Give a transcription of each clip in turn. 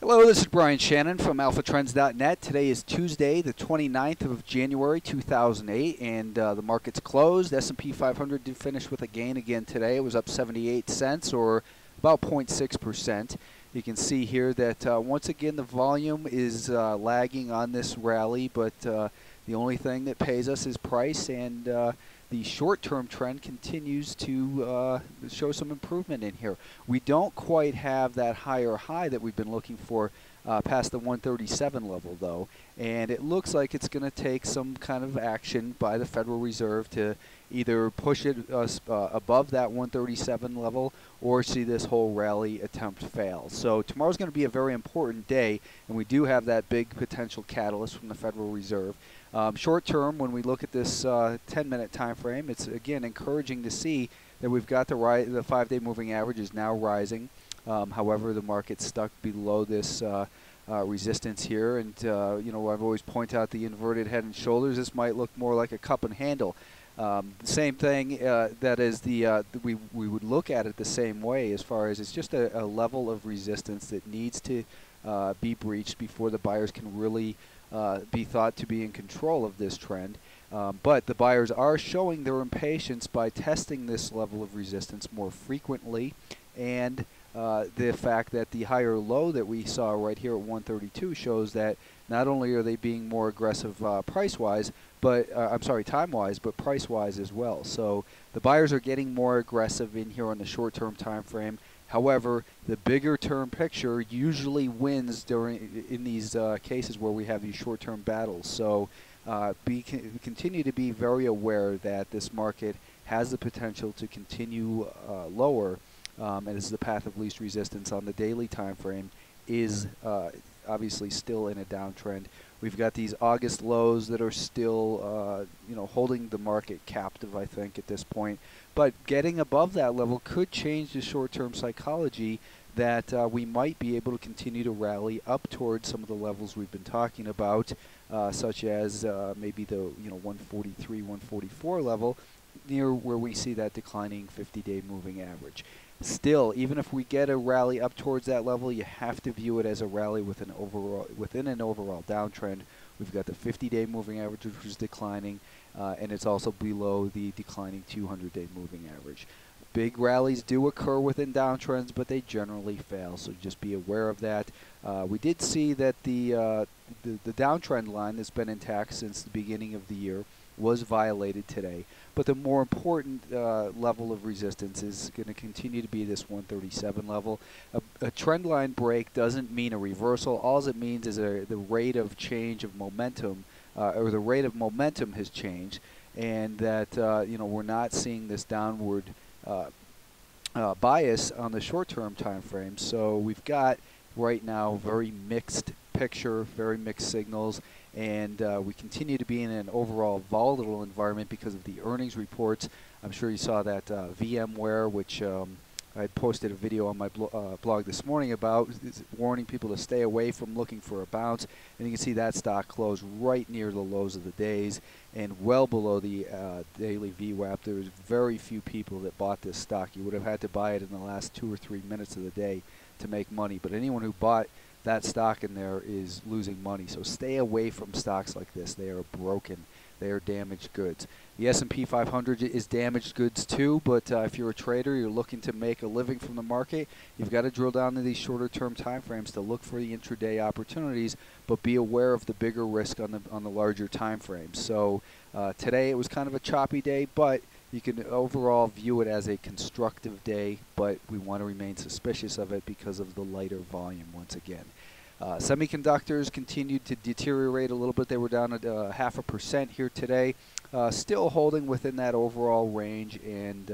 Hello, this is Brian Shannon from AlphaTrends.net. Today is Tuesday, the 29th of January, 2008, and the market's closed. S&P 500 did finish with a gain again today. It was up 78 cents, or about 0.6%. You can see here that once again the volume is lagging on this rally, but the only thing that pays us is price, and the short-term trend continues to show some improvement in here. We don't quite have that higher high that we've been looking for past the 137 level, though, and it looks like it's going to take some kind of action by the Federal Reserve to either push it above that 137 level or see this whole rally attempt fail. So tomorrow's going to be a very important day, and we do have that big potential catalyst from the Federal Reserve. Short term, when we look at this 10-minute time frame, it's again encouraging to see that we've got the 5-day moving average is now rising. However, the market's stuck below this resistance here, and you know, I've always pointed out the inverted head and shoulders. This might look more like a cup and handle. The same thing, that is we would look at it the same way, as far as it's just a level of resistance that needs to be breached before the buyers can really be thought to be in control of this trend. But the buyers are showing their impatience by testing this level of resistance more frequently, and the fact that the higher low that we saw right here at 132 shows that not only are they being more aggressive price-wise, but I'm sorry, time-wise, but price-wise as well. So the buyers are getting more aggressive in here on the short-term time frame. However, the bigger term picture usually wins in these cases where we have these short-term battles. So continue to be very aware that this market has the potential to continue lower, and this is the path of least resistance on the daily time frame is obviously still in a downtrend. We've got these August lows that are still you know, holding the market captive, I think, at this point. But getting above that level could change the short-term psychology that we might be able to continue to rally up towards some of the levels we've been talking about, such as maybe the 143, 144 level, near where we see that declining 50-day moving average. Still, even if we get a rally up towards that level, you have to view it as a rally within an overall downtrend. We've got the 50-day moving average, which is declining, and it's also below the declining 200-day moving average. Big rallies do occur within downtrends, but they generally fail, so just be aware of that. We did see that the downtrend line that's been intact since the beginning of the year was violated today, but the more important level of resistance is going to continue to be this 137 level. A trend line break doesn't mean a reversal. All it means is the rate of change of momentum, or the rate of momentum has changed, and that you know, we're not seeing this downward bias on the short-term time frame. So we've got right now very mixed picture, very mixed signals, and we continue to be in an overall volatile environment because of the earnings reports. I'm sure you saw that VMware, which I had posted a video on my blog this morning about, warning people to stay away from looking for a bounce, and you can see that stock closed right near the lows of the days and well below the daily VWAP. There was very few people that bought this stock. You would have had to buy it in the last 2 or 3 minutes of the day to make money, but anyone who bought that stock in there is losing money. So stay away from stocks like this. They are broken. They are damaged goods. The S&P 500 is damaged goods too, but if you're a trader, you're looking to make a living from the market, you've got to drill down to these shorter term time frames to look for the intraday opportunities, but be aware of the bigger risk on the larger time frames. So today it was kind of a choppy day, but you can overall view it as a constructive day, but we want to remain suspicious of it because of the lighter volume once again. Semiconductors continued to deteriorate a little bit. They were down at 0.5% here today, still holding within that overall range, and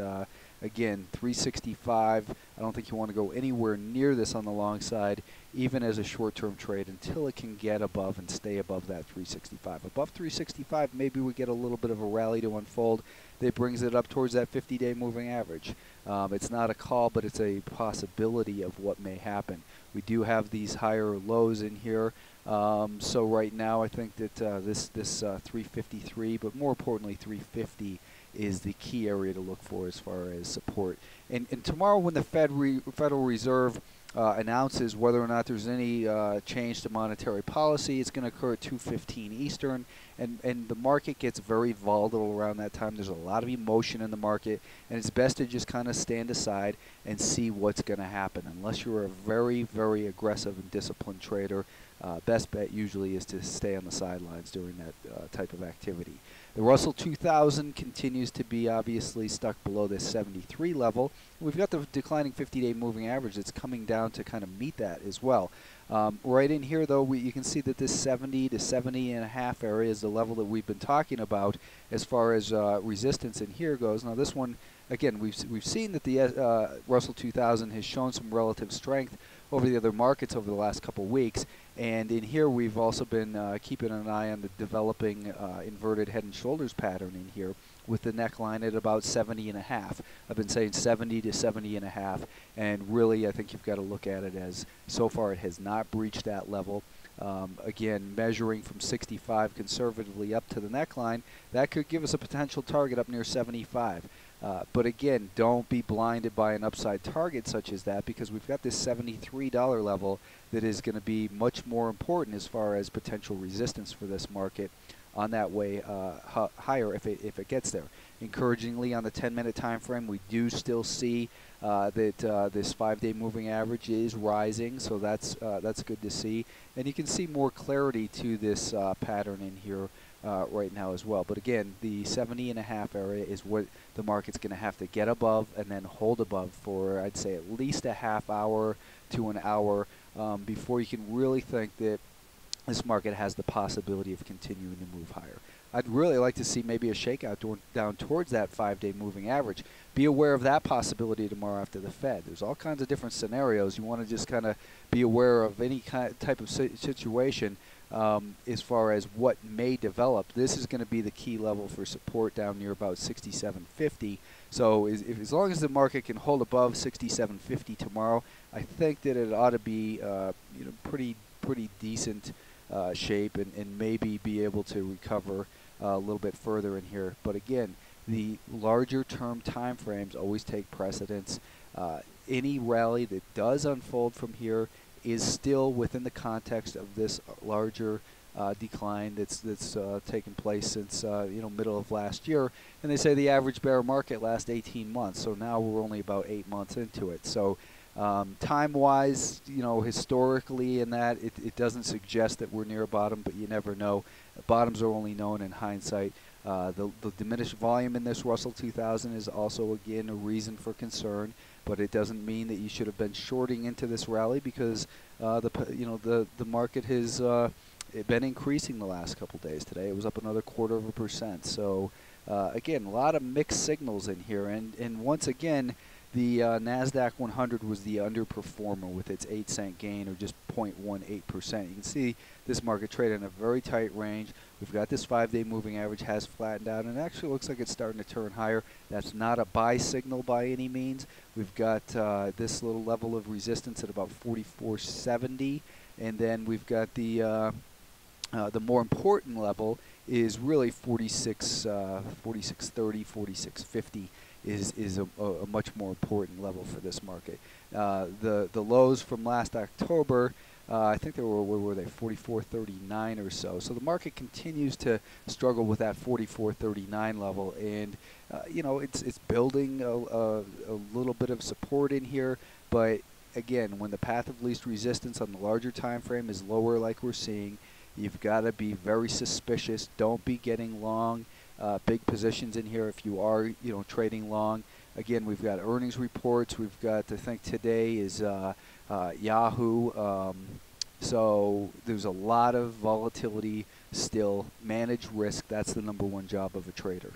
again, 365, I don't think you want to go anywhere near this on the long side, even as a short-term trade, until it can get above and stay above that 365. Above 365, maybe we get a little bit of a rally to unfold that brings it up towards that 50-day moving average. It's not a call, but it's a possibility of what may happen. We do have these higher lows in here, so right now I think that this 353, but more importantly 350, is the key area to look for as far as support. And tomorrow, when the Federal Reserve announces whether or not there's any change to monetary policy. It's going to occur at 2:15 Eastern, and the market gets very volatile around that time. There's a lot of emotion in the market, and it's best to just kind of stand aside and see what's going to happen. Unless you're a very, very aggressive and disciplined trader, best bet usually is to stay on the sidelines during that type of activity. The Russell 2000 continues to be obviously stuck below this 73 level. We've got the declining 50-day moving average that's coming down to kind of meet that as well. Right in here, though, you can see that this 70 to 70 and a half area is the level that we've been talking about as far as resistance in here goes. Now, this one, again, we've seen that the Russell 2000 has shown some relative strength over the other markets over the last couple weeks. And in here, we've also been keeping an eye on the developing inverted head and shoulders pattern in here with the neckline at about 70 and a half. I've been saying 70 to 70 and a half, and really I think you've got to look at it as so far it has not breached that level. Again, measuring from 65 conservatively up to the neckline, that could give us a potential target up near 75. But again, don't be blinded by an upside target such as that, because we've got this $73 level that is going to be much more important as far as potential resistance for this market on that way higher if it gets there. Encouragingly, on the 10-minute time frame, we do still see that this 5-day moving average is rising, so that's good to see. And you can see more clarity to this pattern in here right now as well. But again, the 70 and a half area is what the market's going to have to get above and then hold above for, I'd say, at least a half hour to an hour before you can really think that this market has the possibility of continuing to move higher. I'd really like to see maybe a shakeout down towards that 5-day moving average. Be aware of that possibility tomorrow after the Fed. There's all kinds of different scenarios. You want to just kind of be aware of any type of situation as far as what may develop. This is going to be the key level for support down near about 67.50. So as long as the market can hold above 67.50 tomorrow, I think that it ought to be pretty decent shape and maybe be able to recover a little bit further in here. But again, the larger term time frames always take precedence. Any rally that does unfold from here is still within the context of this larger decline that's taken place since middle of last year. And they say the average bear market lasts 18 months. So now we're only about 8 months into it. So time-wise, historically in that, it doesn't suggest that we're near a bottom, but you never know. Bottoms are only known in hindsight. The diminished volume in this Russell 2000 is also, again, a reason for concern, but it doesn't mean that you should have been shorting into this rally, because the market has been increasing the last couple days. Today it was up another 0.25%. So again, a lot of mixed signals in here, and once again, the NASDAQ 100 was the underperformer with its 8-cent gain, or just 0.18%. You can see this market trade in a very tight range. We've got this 5-day moving average has flattened out, and it actually looks like it's starting to turn higher. That's not a buy signal by any means. We've got this little level of resistance at about 44.70, and then we've got the more important level is really 46.30, 46.50. Is a much more important level for this market. The lows from last October, I think they were, where were they, 44.39 or so. So the market continues to struggle with that 44.39 level, and it's building a little bit of support in here. But again, when the path of least resistance on the larger time frame is lower, like we're seeing, you've got to be very suspicious. Don't be getting long big positions in here if you are trading long. Again, we've got earnings reports. We've got, I think today is Yahoo. So there's a lot of volatility still. Manage risk. That's the #1 job of a trader.